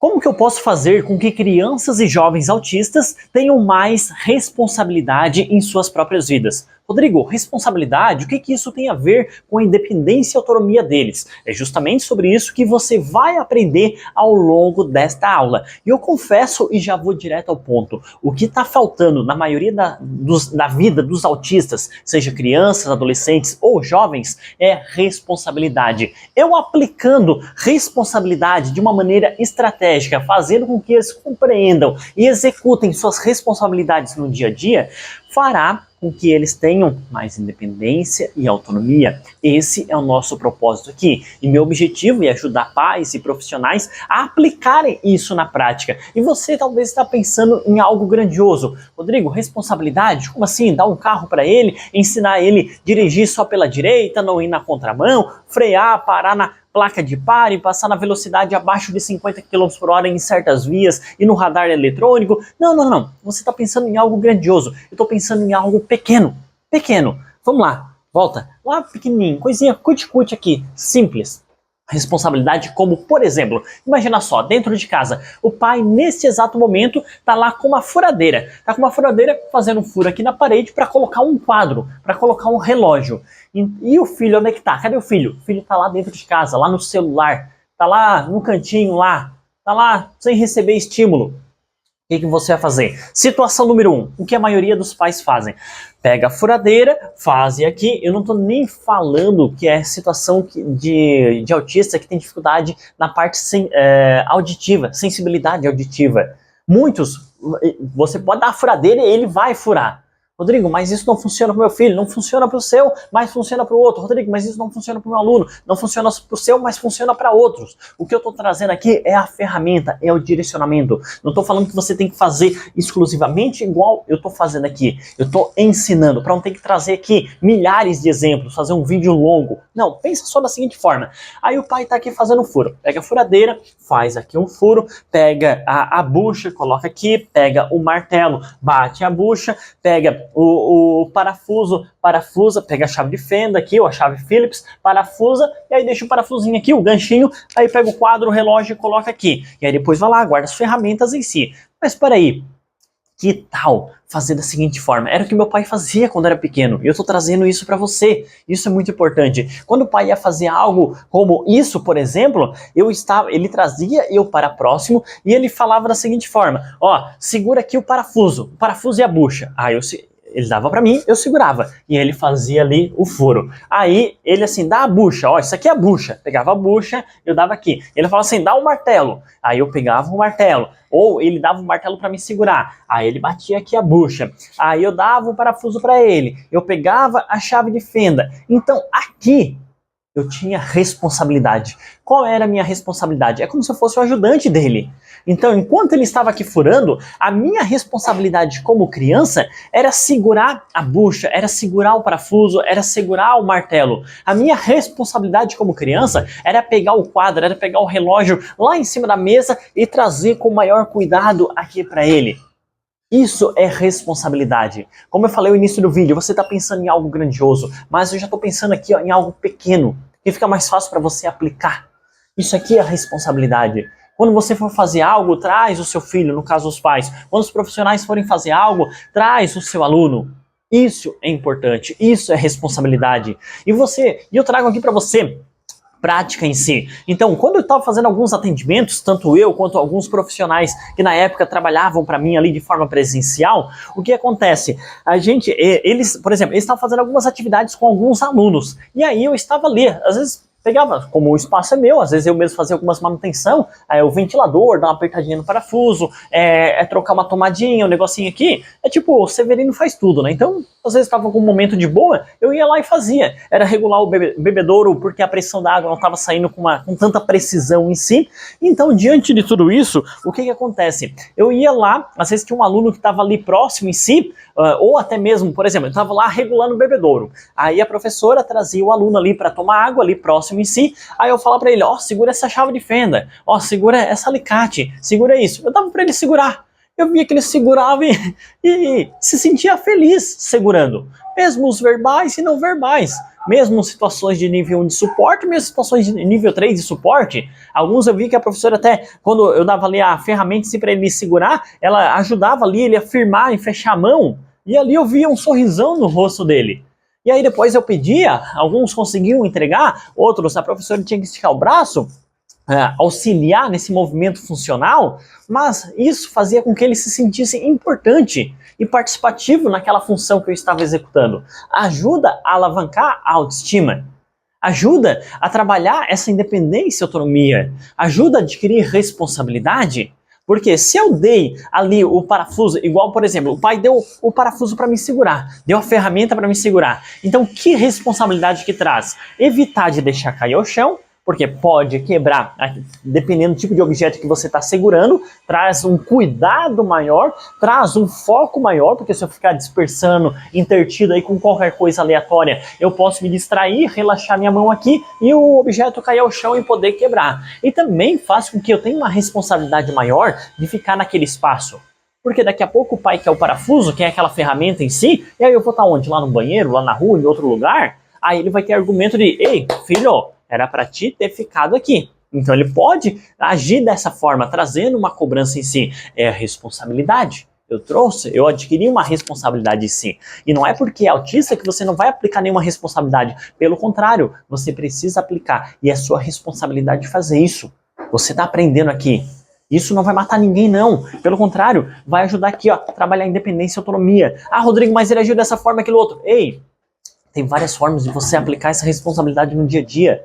Como que eu posso fazer com que crianças e jovens autistas tenham mais responsabilidade em suas próprias vidas? Rodrigo, responsabilidade, o que isso tem a ver com a independência e autonomia deles? É justamente sobre isso que você vai aprender ao longo desta aula. E eu confesso e já vou direto ao ponto. O que está faltando na maioria da vida dos autistas, seja crianças, adolescentes ou jovens, é responsabilidade. Eu aplicando responsabilidade de uma maneira estratégica, fazendo com que eles compreendam e executem suas responsabilidades no dia a dia, fará com que eles tenham mais independência e autonomia. Esse é o nosso propósito aqui. E meu objetivo é ajudar pais e profissionais a aplicarem isso na prática. E você talvez está pensando em algo grandioso. Rodrigo, responsabilidade? Como assim? Dar um carro para ele, ensinar ele a dirigir só pela direita, não ir na contramão, frear, parar na placa de pare, passar na velocidade abaixo de 50 km por hora em certas vias e no radar eletrônico. Não. Você está pensando em algo grandioso. Eu estou pensando em algo pequeno. Vamos lá. Volta. Lá pequenininho. Coisinha cuti-cuti aqui. Simples. Responsabilidade como, por exemplo, imagina só, dentro de casa, o pai nesse exato momento tá lá com uma furadeira. Tá com uma furadeira fazendo um furo aqui na parede para colocar um quadro, para colocar um relógio. E o filho, onde é que tá? Cadê o filho? O filho tá lá dentro de casa, lá no celular, tá lá no cantinho lá, tá lá sem receber estímulo. O que você vai fazer? Situação número 1, o que a maioria dos pais fazem? Pega a furadeira, fazem aqui, eu não estou nem falando que é situação de autista que tem dificuldade na parte auditiva, sensibilidade auditiva. Muitos, você pode dar a furadeira e ele vai furar. Rodrigo, mas isso não funciona para o meu filho, não funciona para o seu, mas funciona para o outro. Rodrigo, mas isso não funciona para o meu aluno, não funciona para o seu, mas funciona para outros. O que eu estou trazendo aqui é a ferramenta, é o direcionamento. Não estou falando que você tem que fazer exclusivamente igual eu estou fazendo aqui. Eu estou ensinando, para não ter que trazer aqui milhares de exemplos, fazer um vídeo longo. Não, pensa só da seguinte forma. Aí o pai está aqui fazendo um furo. Pega a furadeira, faz aqui um furo, pega a bucha, coloca aqui, pega o martelo, bate a bucha, pega o parafuso, parafusa, pega a chave de fenda aqui, ou a chave Phillips, parafusa, e aí deixa o parafusinho aqui, o ganchinho, aí pega o quadro, o relógio e coloca aqui. E aí depois vai lá, guarda as ferramentas em si. Mas peraí, que tal fazer da seguinte forma? Era o que meu pai fazia quando era pequeno, e eu estou trazendo isso para você. Isso é muito importante. Quando o pai ia fazer algo como isso, por exemplo, ele trazia eu para próximo e ele falava da seguinte forma: ó, segura aqui o parafuso e a bucha. Ele dava pra mim, eu segurava. E ele fazia ali o furo. Aí ele assim, dá a bucha, ó, isso aqui é a bucha. Pegava a bucha, eu dava aqui. Ele falava assim, dá o martelo. Aí eu pegava o martelo. Ou ele dava o martelo pra me segurar. Aí ele batia aqui a bucha. Aí eu dava o parafuso pra ele. Eu pegava a chave de fenda. Então aqui eu tinha responsabilidade. Qual era a minha responsabilidade? É como se eu fosse o ajudante dele. Então, enquanto ele estava aqui furando, a minha responsabilidade como criança era segurar a bucha, era segurar o parafuso, era segurar o martelo. A minha responsabilidade como criança era pegar o quadro, era pegar o relógio lá em cima da mesa e trazer com o maior cuidado aqui para ele. Isso é responsabilidade. Como eu falei no início do vídeo, você está pensando em algo grandioso, mas eu já estou pensando aqui em algo pequeno, que fica mais fácil para você aplicar. Isso aqui é a responsabilidade. Quando você for fazer algo, traz o seu filho, no caso os pais. Quando os profissionais forem fazer algo, traz o seu aluno. Isso é importante, isso é responsabilidade. E eu trago aqui para você prática em si. Então, quando eu estava fazendo alguns atendimentos, tanto eu quanto alguns profissionais que na época trabalhavam para mim ali de forma presencial, o que acontece? Eles, por exemplo, eles estavam fazendo algumas atividades com alguns alunos. E aí eu estava ali, às vezes pegava, como o espaço é meu, às vezes eu mesmo fazia algumas manutenção, o ventilador, dar uma apertadinha no parafuso, trocar uma tomadinha, um negocinho aqui, tipo, o Severino faz tudo, né? Então, às vezes estava com um momento de boa, eu ia lá e fazia. Era regular o bebedouro, porque a pressão da água não estava saindo com tanta precisão em si. Então, diante de tudo isso, o que acontece? Eu ia lá, às vezes tinha um aluno que estava ali próximo em si, ou até mesmo, por exemplo, eu estava lá regulando o bebedouro. Aí a professora trazia o aluno ali para tomar água, ali próximo em si. Aí eu falava para ele, ó, segura essa chave de fenda, ó, segura essa alicate, segura isso. Eu dava para ele segurar. eu via que ele segurava e se sentia feliz segurando. Mesmo os verbais e não verbais. Mesmo situações de nível 1 de suporte, mesmo situações de nível 3 de suporte. Alguns eu vi que a professora até, quando eu dava ali a ferramenta assim, para ele segurar, ela ajudava ali ele a firmar e fechar a mão. E ali eu via um sorrisão no rosto dele. E aí depois eu pedia, alguns conseguiam entregar, outros a professora tinha que esticar o braço, auxiliar nesse movimento funcional, mas isso fazia com que ele se sentisse importante e participativo naquela função que eu estava executando. Ajuda a alavancar a autoestima, ajuda a trabalhar essa independência e autonomia, ajuda a adquirir responsabilidade. Porque se eu dei ali o parafuso, igual por exemplo, o pai deu o parafuso para me segurar, deu a ferramenta para me segurar. Então que responsabilidade que traz? Evitar de deixar cair ao chão, porque pode quebrar, dependendo do tipo de objeto que você está segurando, traz um cuidado maior, traz um foco maior, porque se eu ficar dispersando, intertido aí com qualquer coisa aleatória, eu posso me distrair, relaxar minha mão aqui e o objeto cair ao chão e poder quebrar. E também faz com que eu tenha uma responsabilidade maior de ficar naquele espaço. Porque daqui a pouco o pai quer o parafuso, quer aquela ferramenta em si, e aí eu vou estar onde? Lá no banheiro, lá na rua, em outro lugar? Aí ele vai ter argumento de, ei, filho, era para ti ter ficado aqui. Então ele pode agir dessa forma, trazendo uma cobrança em si. É a responsabilidade. Eu trouxe, eu adquiri uma responsabilidade em si. E não é porque é autista que você não vai aplicar nenhuma responsabilidade. Pelo contrário, você precisa aplicar. E é sua responsabilidade fazer isso. Você está aprendendo aqui. Isso não vai matar ninguém, não. Pelo contrário, vai ajudar aqui ó, a trabalhar a independência e autonomia. Ah, Rodrigo, mas ele agiu dessa forma, aquilo outro. Ei, tem várias formas de você aplicar essa responsabilidade no dia a dia.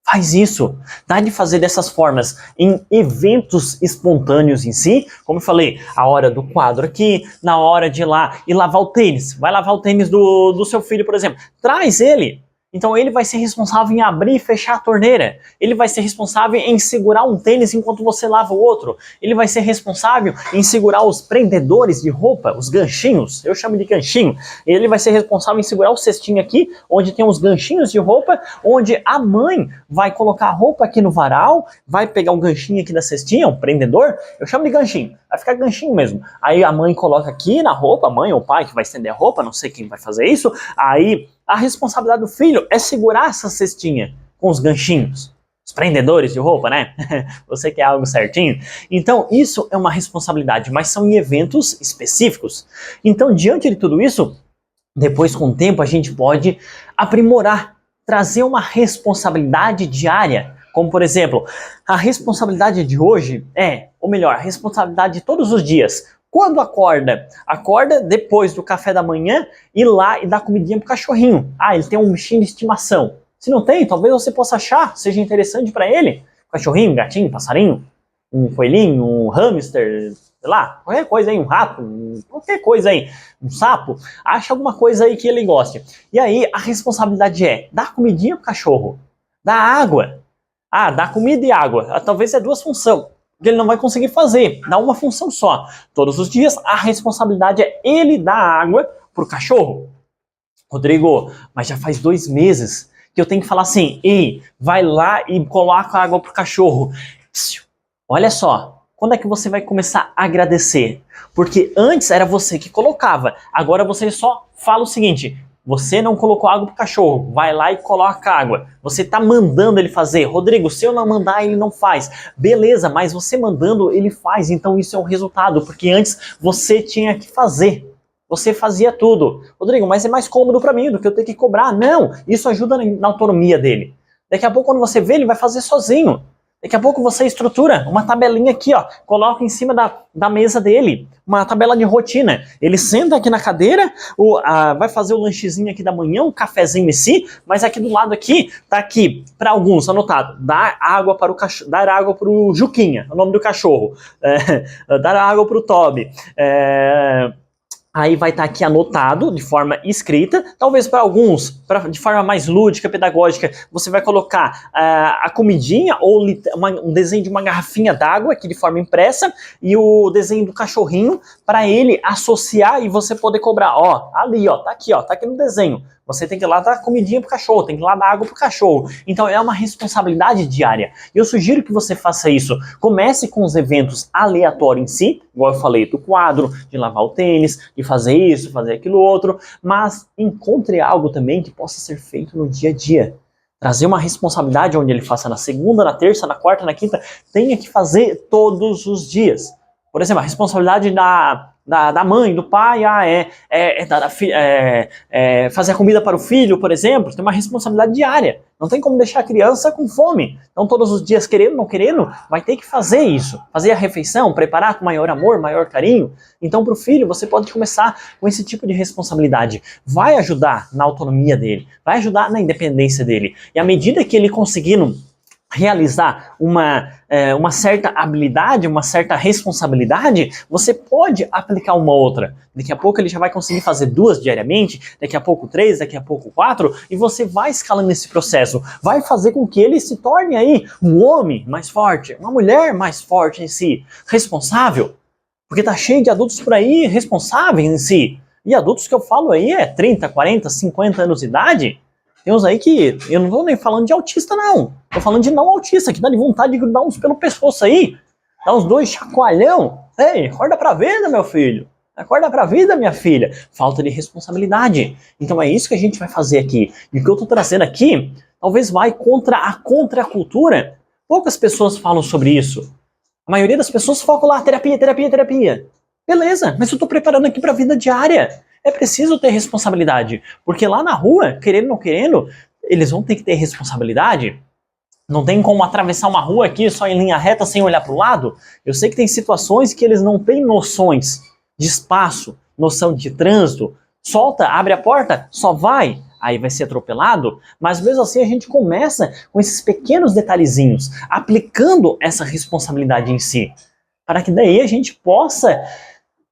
Faz isso. Dá de fazer dessas formas em eventos espontâneos em si. Como eu falei, a hora do quadro aqui, na hora de ir lá e lavar o tênis. Vai lavar o tênis do seu filho, por exemplo. Traz ele. Então ele vai ser responsável em abrir e fechar a torneira. Ele vai ser responsável em segurar um tênis enquanto você lava o outro. Ele vai ser responsável em segurar os prendedores de roupa, os ganchinhos. Eu chamo de ganchinho. Ele vai ser responsável em segurar o cestinho aqui, onde tem os ganchinhos de roupa, onde a mãe vai colocar a roupa aqui no varal, vai pegar um ganchinho aqui da cestinha, um prendedor. Eu chamo de ganchinho. Vai ficar ganchinho mesmo. Aí a mãe coloca aqui na roupa, a mãe ou o pai que vai estender a roupa, não sei quem vai fazer isso. Aí a responsabilidade do filho é segurar essa cestinha com os ganchinhos. Os prendedores de roupa, né? Você quer algo certinho? Então isso é uma responsabilidade, mas são em eventos específicos. Então diante de tudo isso, depois com o tempo a gente pode aprimorar, trazer uma responsabilidade diária. Como por exemplo, a responsabilidade de hoje é, ou melhor, a responsabilidade de todos os dias. Quando acorda? Acorda depois do café da manhã, ir lá e dar comidinha pro cachorrinho. Ah, ele tem um bichinho de estimação. Se não tem, talvez você possa achar, seja interessante para ele. Cachorrinho, gatinho, passarinho, um coelhinho, um hamster, sei lá, qualquer coisa aí, um rato, qualquer coisa aí, um sapo. Acha alguma coisa aí que ele goste. E aí a responsabilidade é dar comidinha pro cachorro, dar água. Ah, dar comida e água. Talvez é duas funções. Que ele não vai conseguir fazer, dá uma função só. Todos os dias a responsabilidade é ele dar água pro cachorro. Rodrigo, mas já faz 2 meses que eu tenho que falar assim, ei, vai lá e coloca água pro cachorro. Olha só, quando é que você vai começar a agradecer? Porque antes era você que colocava, agora você só fala o seguinte, você não colocou água pro cachorro, vai lá e coloca água. Você tá mandando ele fazer. Rodrigo, se eu não mandar, ele não faz. Beleza, mas você mandando, ele faz. Então isso é um resultado, porque antes você tinha que fazer. Você fazia tudo. Rodrigo, mas é mais cômodo para mim do que eu ter que cobrar. Não, isso ajuda na autonomia dele. Daqui a pouco, quando você vê, ele vai fazer sozinho. Daqui a pouco você estrutura uma tabelinha aqui, ó, coloca em cima da mesa dele, uma tabela de rotina. Ele senta aqui na cadeira, vai fazer o lanchezinho aqui da manhã, um cafezinho em si, mas aqui do lado aqui, tá aqui, para alguns, anotado, dar água para o Juquinha, o nome do cachorro, dar água para o Toby, aí vai estar aqui anotado de forma escrita, talvez para alguns, de forma mais lúdica, pedagógica, você vai colocar a comidinha ou um desenho de uma garrafinha d'água aqui de forma impressa e o desenho do cachorrinho para ele associar e você poder cobrar. Ó, ali, ó, tá aqui no desenho. Você tem que ir lá dar comidinha pro cachorro, tem que ir lá dar água pro cachorro. Então é uma responsabilidade diária. E eu sugiro que você faça isso. Comece com os eventos aleatórios em si, igual eu falei do quadro, de lavar o tênis, de fazer isso, fazer aquilo outro, mas encontre algo também que possa ser feito no dia a dia. Trazer uma responsabilidade onde ele faça na segunda, na terça, na quarta, na quinta, tenha que fazer todos os dias. Por exemplo, a responsabilidade da mãe, do pai, fazer a comida para o filho, por exemplo, tem uma responsabilidade diária. Não tem como deixar a criança com fome. Então todos os dias, querendo ou não querendo, vai ter que fazer isso. Fazer a refeição, preparar com maior amor, maior carinho. Então para o filho, você pode começar com esse tipo de responsabilidade. Vai ajudar na autonomia dele, vai ajudar na independência dele. E à medida que ele conseguindo realizar uma certa habilidade, uma certa responsabilidade, você pode aplicar uma outra. Daqui a pouco ele já vai conseguir fazer 2 diariamente, daqui a pouco 3, daqui a pouco 4, e você vai escalando esse processo. Vai fazer com que ele se torne aí um homem mais forte, uma mulher mais forte em si, responsável. Porque tá cheio de adultos por aí responsáveis em si. E adultos que eu falo aí 30, 40, 50 anos de idade. Tem uns aí que, eu não tô nem falando de autista não, tô falando de não autista, que dá de vontade de grudar uns pelo pescoço aí, dá uns 2 chacoalhão. Ei, acorda pra vida, meu filho, acorda pra vida, minha filha. Falta de responsabilidade. Então é isso que a gente vai fazer aqui. E o que eu tô trazendo aqui, talvez vai contra a contracultura. Poucas pessoas falam sobre isso. A maioria das pessoas focam lá, terapia, terapia, terapia. Beleza, mas eu tô preparando aqui pra vida diária. É preciso ter responsabilidade, porque lá na rua, querendo ou não querendo, eles vão ter que ter responsabilidade. Não tem como atravessar uma rua aqui só em linha reta sem olhar para o lado. Eu sei que tem situações que eles não têm noções de espaço, noção de trânsito. Solta, abre a porta, só vai. Aí vai ser atropelado, mas mesmo assim a gente começa com esses pequenos detalhezinhos, aplicando essa responsabilidade em si, para que daí a gente possa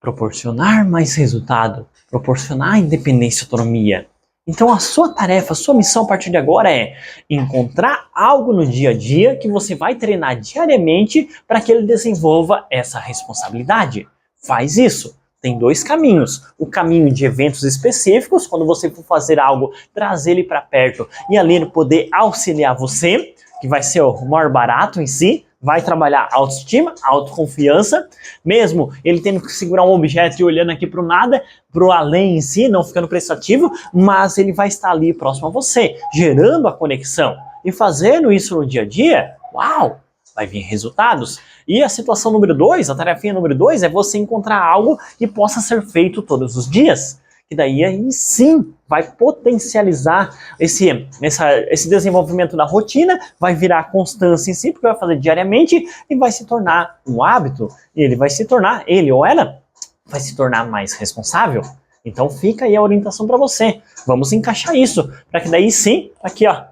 proporcionar mais resultado, proporcionar independência e autonomia. Então a sua tarefa, a sua missão a partir de agora é encontrar algo no dia a dia que você vai treinar diariamente para que ele desenvolva essa responsabilidade. Faz isso. Tem 2 caminhos. O caminho de eventos específicos, quando você for fazer algo, trazer ele para perto e ali ele poder auxiliar você, que vai ser o maior barato em si. Vai trabalhar autoestima, autoconfiança, mesmo ele tendo que segurar um objeto e olhando aqui para o nada, para o além em si, não ficando prestativo, mas ele vai estar ali próximo a você, gerando a conexão. E fazendo isso no dia a dia, uau, vai vir resultados. E a situação número 2, a tarefinha número 2, é você encontrar algo que possa ser feito todos os dias. Que daí aí sim vai potencializar esse desenvolvimento da rotina, vai virar constância em si, porque vai fazer diariamente e vai se tornar um hábito. E ele ou ela vai se tornar mais responsável. Então fica aí a orientação para você. Vamos encaixar isso, para que daí sim, aqui ó,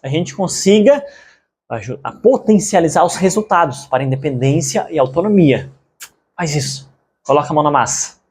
a gente consiga a potencializar os resultados para independência e autonomia. Faz isso. Coloca a mão na massa.